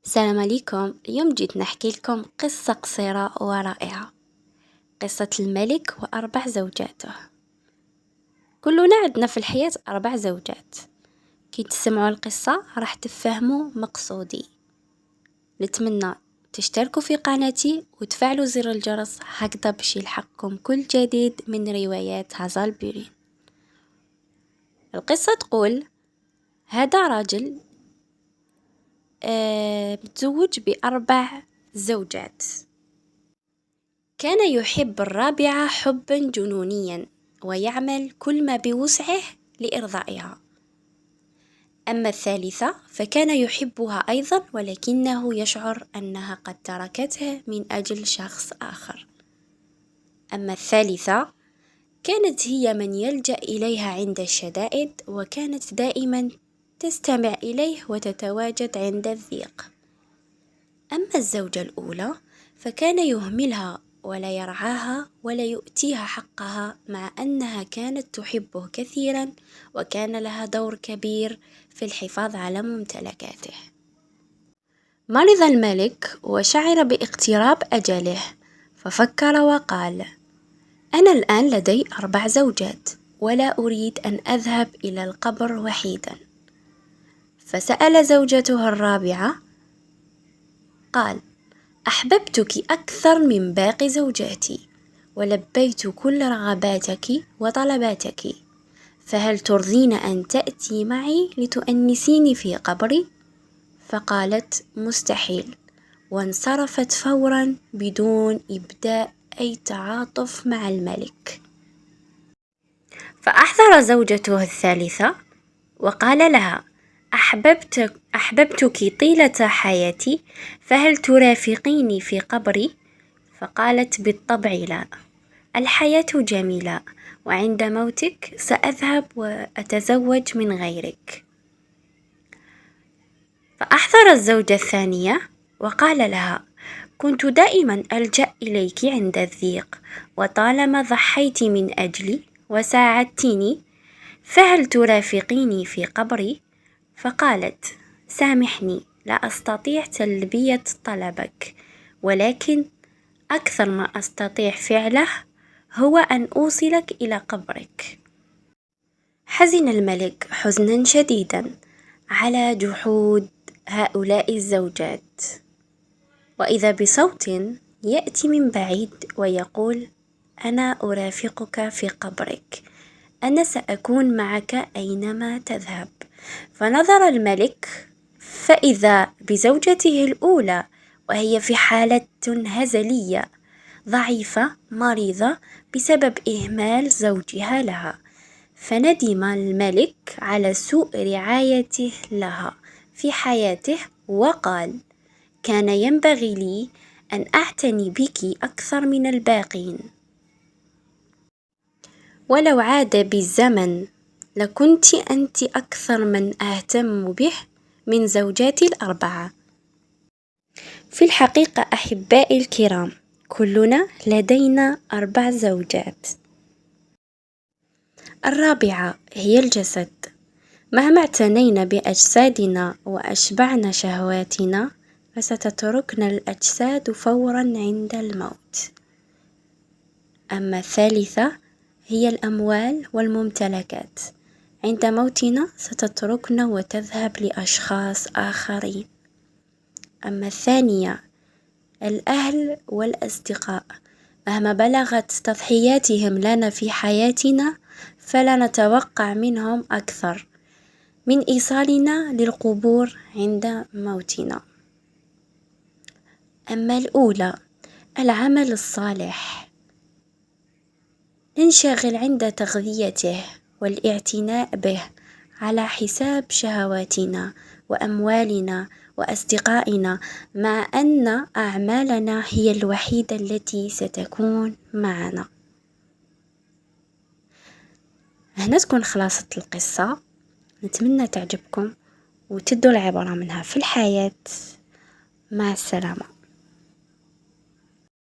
السلام عليكم. اليوم جيت نحكي لكم قصة قصيرة ورائعة. قصة الملك وأربع زوجاته. كلنا عندنا في الحياة 4 زوجات. كي تسمعوا القصة راح تفهموا مقصودي. نتمنى تشتركوا في قناتي وتفعلوا زر الجرس هكذا باش يلحقكم كل جديد من روايات هازال بيرين. القصة تقول: هذا راجل متزوج ب4 زوجات. كان يحب الرابعة حبا جنونيا ويعمل كل ما بوسعه لإرضائها. أما الثالثة فكان يحبها أيضا، ولكنه يشعر أنها قد تركته من أجل شخص آخر. أما الثالثة كانت هي من يلجأ إليها عند الشدائد، وكانت دائما تستمع إليه وتتواجد عند الضيق. أما الزوجة الأولى فكان يهملها ولا يرعاها ولا يؤتيها حقها، مع أنها كانت تحبه كثيرا وكان لها دور كبير في الحفاظ على ممتلكاته. مرض الملك وشعر باقتراب أجله، ففكر وقال: أنا الآن لدي 4 زوجات ولا أريد أن أذهب إلى القبر وحيدا. فسأل زوجته الرابعة، قال: أحببتك أكثر من باقي زوجاتي ولبيت كل رغباتك وطلباتك، فهل ترضين أن تأتي معي لتؤنسيني في قبري؟ فقالت: مستحيل، وانصرفت فورا بدون إبداء أي تعاطف مع الملك. فأحضر زوجته الثالثة وقال لها: أحببتك طيلة حياتي، فهل ترافقيني في قبري؟ فقالت: بالطبع لا، الحياة جميلة، وعند موتك سأذهب وأتزوج من غيرك. فأحضر الزوجة الثانية وقال لها: كنت دائما ألجأ إليك عند الضيق، وطالما ضحيت من أجلي وساعدتني، فهل ترافقيني في قبري؟ فقالت: سامحني، لا أستطيع تلبية طلبك، ولكن أكثر ما أستطيع فعله هو أن أوصلك إلى قبرك. حزن الملك حزنا شديدا على جحود هؤلاء الزوجات، وإذا بصوت يأتي من بعيد ويقول: أنا أرافقك في قبرك، أنا سأكون معك أينما تذهب. فنظر الملك فإذا بزوجته الأولى وهي في حالة هزلية ضعيفة مريضة بسبب إهمال زوجها لها. فندم الملك على سوء رعايته لها في حياته وقال: كان ينبغي لي أن أعتني بك أكثر من الباقين، ولو عاد بالزمن لكنت أنت أكثر من أهتم به من زوجاتي ال4. في الحقيقة أحبائي الكرام، كلنا لدينا 4 زوجات. الرابعة هي الجسد. مهما اعتنينا بأجسادنا وأشبعنا شهواتنا، فستتركنا الأجساد فورا عند الموت. أما الثالثة هي الأموال والممتلكات. عند موتنا ستتركنا وتذهب لأشخاص آخرين. أما الثانية الأهل والأصدقاء، مهما بلغت تضحياتهم لنا في حياتنا، فلا نتوقع منهم أكثر من إيصالنا للقبور عند موتنا. أما الأولى العمل الصالح، ننشغل عند تغذيته والاعتناء به على حساب شهواتنا وأموالنا وأصدقائنا، مع أن أعمالنا هي الوحيدة التي ستكون معنا. هنا تكون خلاصة القصة. نتمنى تعجبكم وتدوا العبرة منها في الحياة. مع السلامة.